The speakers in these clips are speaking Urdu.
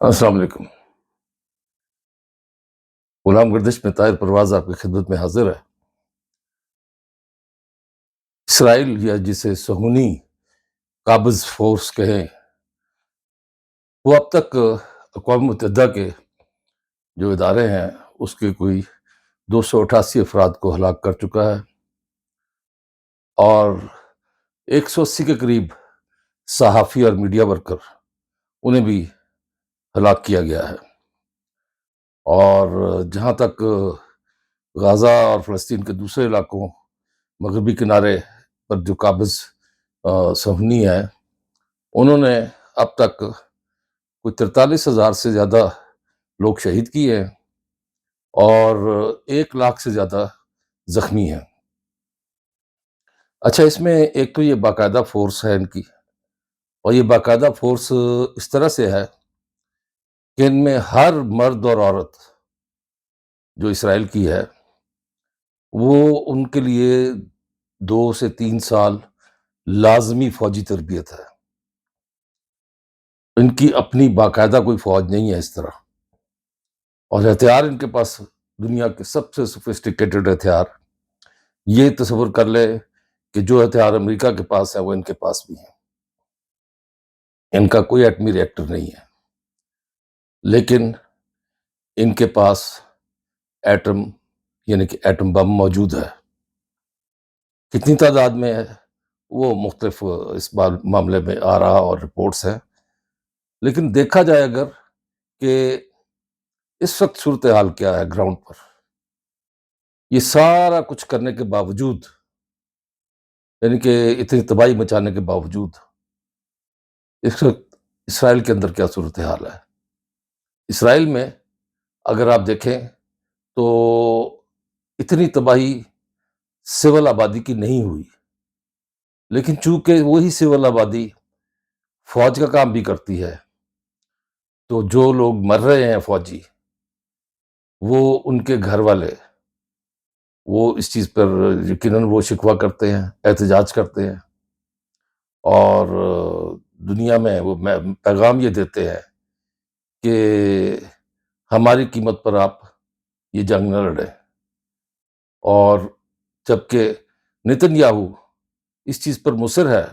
السلام علیکم۔ غلام گردش میں طاہر پرواز آپ کی خدمت میں حاضر ہے۔ اسرائیل یا جسے صہیونی قابض فورس کہیں، وہ اب تک اقوام متحدہ کے جو ادارے ہیں اس کے کوئی 288 افراد کو ہلاک کر چکا ہے اور 180 کے قریب صحافی اور میڈیا ورکر انہیں بھی ہلاک کیا گیا ہے۔ اور جہاں تک غزہ اور فلسطین کے دوسرے علاقوں مغربی کنارے پر جو قابض صہیونی ہیں، انہوں نے اب تک کوئی 43,000 سے زیادہ لوگ شہید کیے ہیں اور 1 لاکھ سے زیادہ زخمی ہیں۔ اچھا، اس میں ایک تو یہ باقاعدہ فورس ہے ان کی، اور یہ باقاعدہ فورس اس طرح سے ہے کہ ان میں ہر مرد اور عورت جو اسرائیل کی ہے وہ ان کے لیے 2 سے 3 سال لازمی فوجی تربیت ہے۔ ان کی اپنی باقاعدہ کوئی فوج نہیں ہے اس طرح، اور ہتھیار ان کے پاس دنیا کے سب سے سوفسٹیکیٹڈ ہتھیار، یہ تصور کر لے کہ جو ہتھیار امریکہ کے پاس ہے وہ ان کے پاس بھی ہیں۔ ان کا کوئی ایٹمی ری ایکٹر نہیں ہے، لیکن ان کے پاس ایٹم یعنی کہ ایٹم بم موجود ہے۔ کتنی تعداد میں ہے وہ مختلف اس معاملے میں آرا اور رپورٹس ہیں، لیکن دیکھا جائے اگر کہ اس وقت صورتحال کیا ہے گراؤنڈ پر، یہ سارا کچھ کرنے کے باوجود، یعنی کہ اتنی تباہی مچانے کے باوجود، اس وقت اسرائیل کے اندر کیا صورتحال ہے۔ اسرائیل میں اگر آپ دیکھیں تو اتنی تباہی سول آبادی کی نہیں ہوئی، لیکن چونکہ وہی سول آبادی فوج کا کام بھی کرتی ہے، تو جو لوگ مر رہے ہیں فوجی، وہ ان کے گھر والے، وہ اس چیز پر یقیناً وہ شکوہ کرتے ہیں، احتجاج کرتے ہیں، اور دنیا میں وہ پیغام یہ دیتے ہیں کہ ہماری قیمت پر آپ یہ جنگ نہ لڑیں۔ اور جبکہ نتن یاہو اس چیز پر مصر ہے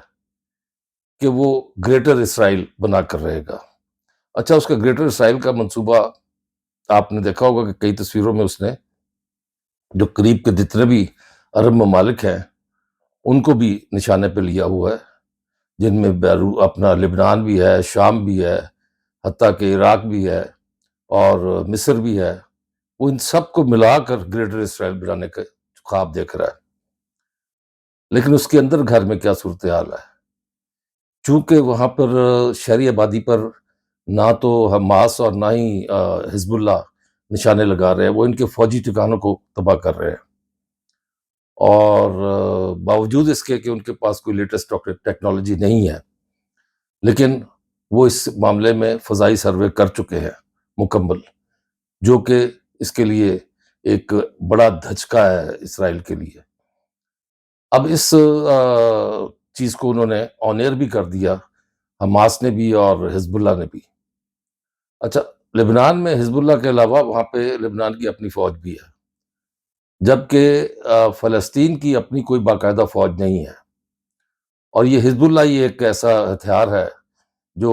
کہ وہ گریٹر اسرائیل بنا کر رہے گا۔ اچھا، اس کا گریٹر اسرائیل کا منصوبہ آپ نے دیکھا ہوگا کہ کئی تصویروں میں اس نے جو قریب کے جتنے بھی عرب ممالک ہیں ان کو بھی نشانے پہ لیا ہوا ہے، جن میں اپنا لبنان بھی ہے، شام بھی ہے، حتیٰ کہ عراق بھی ہے اور مصر بھی ہے۔ وہ ان سب کو ملا کر گریٹر اسرائیل بنانے کا خواب دیکھ رہا ہے، لیکن اس کے اندر گھر میں کیا صورتحال ہے؟ چونکہ وہاں پر شہری آبادی پر نہ تو حماس اور نہ ہی حزب اللہ نشانے لگا رہے ہیں، وہ ان کے فوجی ٹھکانوں کو تباہ کر رہے ہیں، اور باوجود اس کے کہ ان کے پاس کوئی لیٹسٹ ٹیکنالوجی نہیں ہے، لیکن وہ اس معاملے میں فضائی سروے کر چکے ہیں مکمل، جو کہ اس کے لیے ایک بڑا دھچکا ہے اسرائیل کے لیے۔ اب اس چیز کو انہوں نے آن ایئر بھی کر دیا، حماس نے بھی اور حزب اللہ نے بھی۔ اچھا، لبنان میں حزب اللہ کے علاوہ وہاں پہ لبنان کی اپنی فوج بھی ہے، جبکہ فلسطین کی اپنی کوئی باقاعدہ فوج نہیں ہے، اور یہ حزب اللہ ہی ایک ایسا ہتھیار ہے جو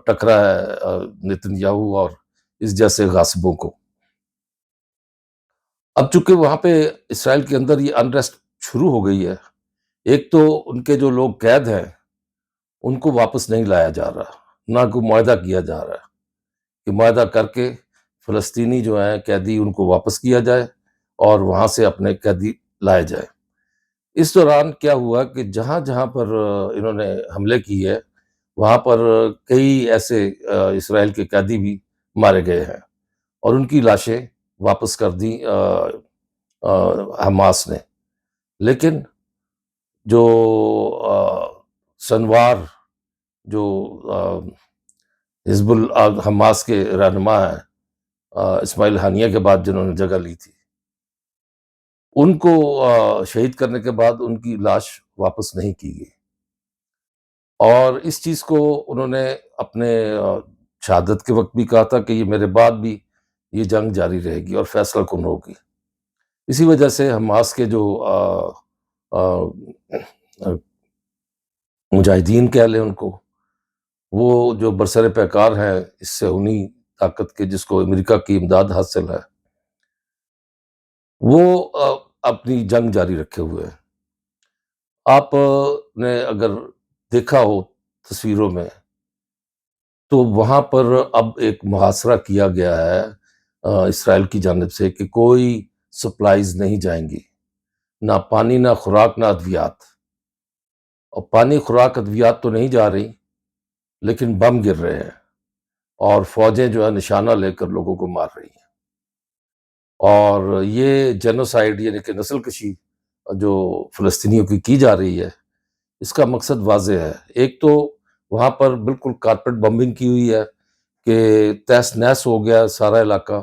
ٹکرا ہے نتن یاہو اور اس جیسے غاصبوں کو۔ اب چونکہ وہاں پہ اسرائیل کے اندر یہ انریسٹ شروع ہو گئی ہے، ایک تو ان کے جو لوگ قید ہیں ان کو واپس نہیں لایا جا رہا، نہ کوئی معاہدہ کیا جا رہا ہے کہ معاہدہ کر کے فلسطینی جو ہیں قیدی ان کو واپس کیا جائے اور وہاں سے اپنے قیدی لائے جائے۔ اس دوران کیا ہوا کہ جہاں جہاں پر انہوں نے حملے کی ہے وہاں پر کئی ایسے اسرائیل کے قیدی بھی مارے گئے ہیں، اور ان کی لاشیں واپس کر دی حماس نے۔ لیکن جو سنوار جو حزب حماس کے رہنما ہیں، اسماعیل ہانیہ کے بعد جنہوں نے جگہ لی تھی، ان کو شہید کرنے کے بعد ان کی لاش واپس نہیں کی گئی، اور اس چیز کو انہوں نے اپنے شہادت کے وقت بھی کہا تھا کہ یہ میرے بعد بھی یہ جنگ جاری رہے گی اور فیصلہ کن ہوگی۔ اسی وجہ سے حماس کے جو آ، آ، مجاہدین کہہ لیں ان کو، وہ جو برسر پیکار ہیں اس سے انہی طاقت کے جس کو امریکہ کی امداد حاصل ہے، وہ اپنی جنگ جاری رکھے ہوئے ہیں۔ آپ نے اگر دیکھا ہو تصویروں میں تو وہاں پر اب ایک محاصرہ کیا گیا ہے اسرائیل کی جانب سے کہ کوئی سپلائیز نہیں جائیں گی، نہ پانی، نہ خوراک، نہ ادویات۔ اور پانی، خوراک، ادویات تو نہیں جا رہی، لیکن بم گر رہے ہیں اور فوجیں جو ہے نشانہ لے کر لوگوں کو مار رہی ہیں۔ اور یہ جینوسائیڈ یعنی کہ نسل کشی جو فلسطینیوں کی جا رہی ہے، اس کا مقصد واضح ہے۔ ایک تو وہاں پر بالکل کارپیٹ بمبنگ کی ہوئی ہے کہ تہس نہس ہو گیا سارا علاقہ،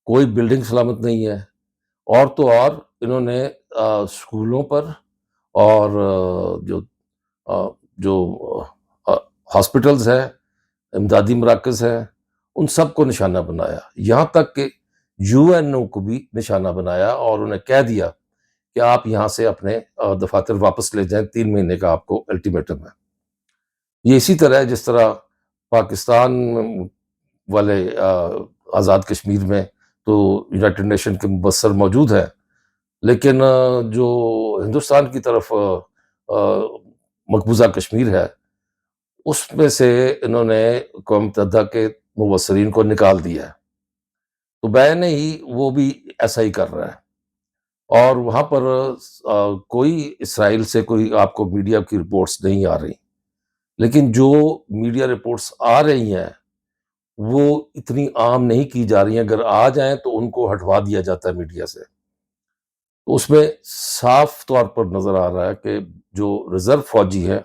کوئی بلڈنگ سلامت نہیں ہے۔ اور تو اور انہوں نے اسکولوں پر اور آ، جو ہاسپٹلز ہیں، امدادی مراکز ہیں، ان سب کو نشانہ بنایا، یہاں تک کہ یو این او کو بھی نشانہ بنایا اور انہیں کہہ دیا کہ آپ یہاں سے اپنے دفاتر واپس لے جائیں، 3 مہینے کا آپ کو الٹیمیٹم ہے۔ یہ اسی طرح ہے جس طرح پاکستان والے آزاد کشمیر میں تو یونائٹڈ نیشن کے مبصر موجود ہے، لیکن جو ہندوستان کی طرف مقبوضہ کشمیر ہے، اس میں سے انہوں نے اقوام متحدہ کے مبصرین کو نکال دیا ہے۔ تو بین ہی وہ بھی ایسا ہی کر رہا ہے، اور وہاں پر کوئی اسرائیل سے کوئی آپ کو میڈیا کی رپورٹس نہیں آ رہی، لیکن جو میڈیا رپورٹس آ رہی ہیں وہ اتنی عام نہیں کی جا رہی ہیں، اگر آ جائیں تو ان کو ہٹوا دیا جاتا ہے میڈیا سے۔ تو اس میں صاف طور پر نظر آ رہا ہے کہ جو ریزرو فوجی ہیں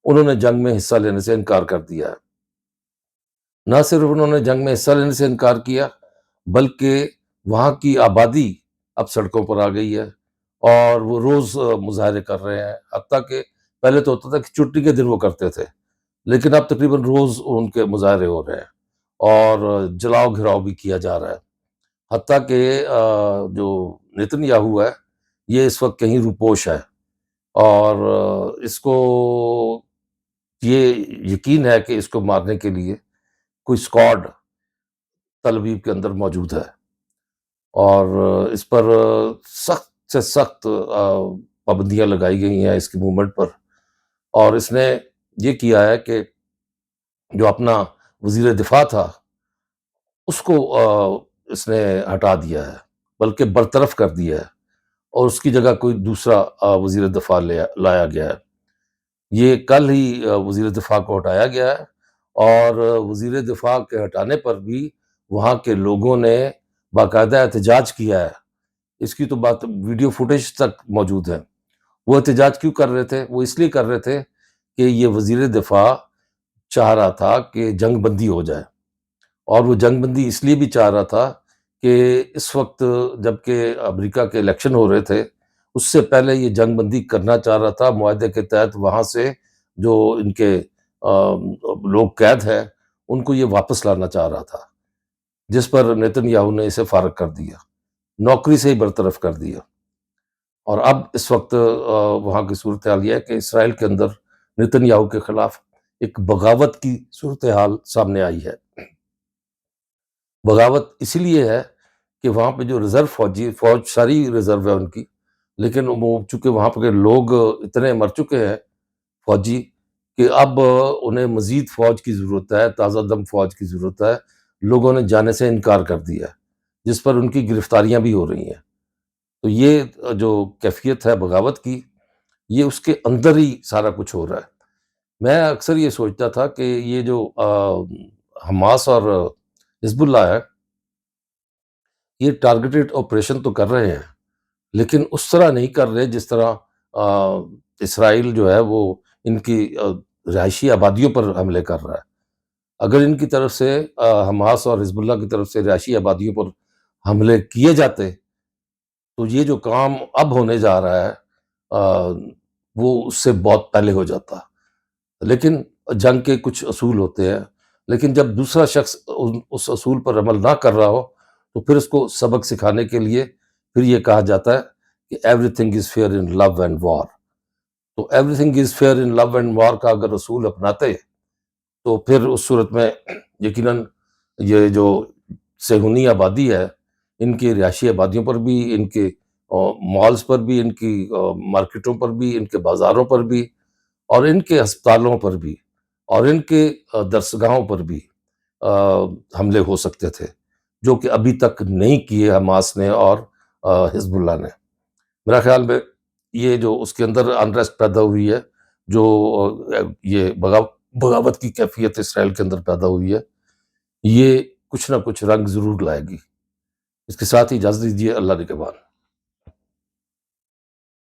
انہوں نے جنگ میں حصہ لینے سے انکار کر دیا ہے۔ نہ صرف انہوں نے جنگ میں حصہ لینے سے انکار کیا، بلکہ وہاں کی آبادی اب سڑکوں پر آ گئی ہے اور وہ روز مظاہرے کر رہے ہیں، حتیٰ کہ پہلے تو ہوتا تھا کہ چھٹی کے دن وہ کرتے تھے، لیکن اب تقریباً روز ان کے مظاہرے ہو رہے ہیں اور جلاؤ گھراؤ بھی کیا جا رہا ہے۔ حتیٰ کہ جو نیتن یاہو ہے یہ اس وقت کہیں روپوش ہے، اور اس کو یہ یقین ہے کہ اس کو مارنے کے لیے کوئی اسکواڈ تل ابیب کے اندر موجود ہے، اور اس پر سخت سے سخت پابندیاں لگائی گئی ہیں اس کی موومنٹ پر۔ اور اس نے یہ کیا ہے کہ جو اپنا وزیر دفاع تھا اس کو اس نے ہٹا دیا ہے، بلکہ برطرف کر دیا ہے، اور اس کی جگہ کوئی دوسرا وزیر دفاع لایا گیا ہے۔ یہ کل ہی وزیر دفاع کو ہٹایا گیا ہے، اور وزیر دفاع کے ہٹانے پر بھی وہاں کے لوگوں نے باقاعدہ احتجاج کیا ہے۔ اس کی تو بات ویڈیو فوٹیج تک موجود ہے۔ وہ احتجاج کیوں کر رہے تھے؟ وہ اس لیے کر رہے تھے کہ یہ وزیر دفاع چاہ رہا تھا کہ جنگ بندی ہو جائے، اور وہ جنگ بندی اس لیے بھی چاہ رہا تھا کہ اس وقت جب کہ امریکہ کے الیکشن ہو رہے تھے اس سے پہلے یہ جنگ بندی کرنا چاہ رہا تھا، معاہدے کے تحت وہاں سے جو ان کے لوگ قید ہیں ان کو یہ واپس لانا چاہ رہا تھا، جس پر نیتن یاہو نے اسے فارغ کر دیا، نوکری سے ہی برطرف کر دیا۔ اور اب اس وقت وہاں کی صورتحال یہ ہے کہ اسرائیل کے اندر نیتن یاہو کے خلاف ایک بغاوت کی صورتحال سامنے آئی ہے۔ بغاوت اسی لیے ہے کہ وہاں پہ جو ریزرو فوج ساری ریزرو ہے ان کی، لیکن وہ چونکہ وہاں پہ لوگ اتنے مر چکے ہیں فوجی کہ اب انہیں مزید فوج کی ضرورت ہے، تازہ دم فوج کی ضرورت ہے۔ لوگوں نے جانے سے انکار کر دیا ہے، جس پر ان کی گرفتاریاں بھی ہو رہی ہیں۔ تو یہ جو کیفیت ہے بغاوت کی، یہ اس کے اندر ہی سارا کچھ ہو رہا ہے۔ میں اکثر یہ سوچتا تھا کہ یہ جو حماس اور حزب اللہ ہے یہ ٹارگیٹڈ آپریشن تو کر رہے ہیں، لیکن اس طرح نہیں کر رہے جس طرح اسرائیل جو ہے وہ ان کی رہائشی آبادیوں پر حملے کر رہا ہے۔ اگر ان کی طرف سے حماس اور حزب اللہ کی طرف سے رہائشی آبادیوں پر حملے کیے جاتے تو یہ جو کام اب ہونے جا رہا ہے وہ اس سے بہت پہلے ہو جاتا۔ لیکن جنگ کے کچھ اصول ہوتے ہیں، لیکن جب دوسرا شخص اس اصول پر عمل نہ کر رہا ہو تو پھر اس کو سبق سکھانے کے لیے پھر یہ کہا جاتا ہے کہ everything is fair in love and war. تو everything is fair in love and war کا اگر اصول اپناتے تو پھر اس صورت میں یقیناً یہ جو صہیونی آبادی ہے، ان کی رہائشی آبادیوں پر بھی، ان کے مالز پر بھی، ان کی مارکیٹوں پر بھی، ان کے بازاروں پر بھی، اور ان کے ہسپتالوں پر بھی، اور ان کے درسگاہوں پر بھی حملے ہو سکتے تھے، جو کہ ابھی تک نہیں کیے حماس نے اور حزب اللہ نے. میرا خیال میں یہ جو اس کے اندر انریسٹ پیدا ہوئی ہے، جو یہ بغاوت کی کیفیت اسرائیل کے اندر پیدا ہوئی ہے، یہ کچھ نہ کچھ رنگ ضرور لائے گی. اس کے ساتھ ہی اجازت دیجیے. اللہ نگہبان.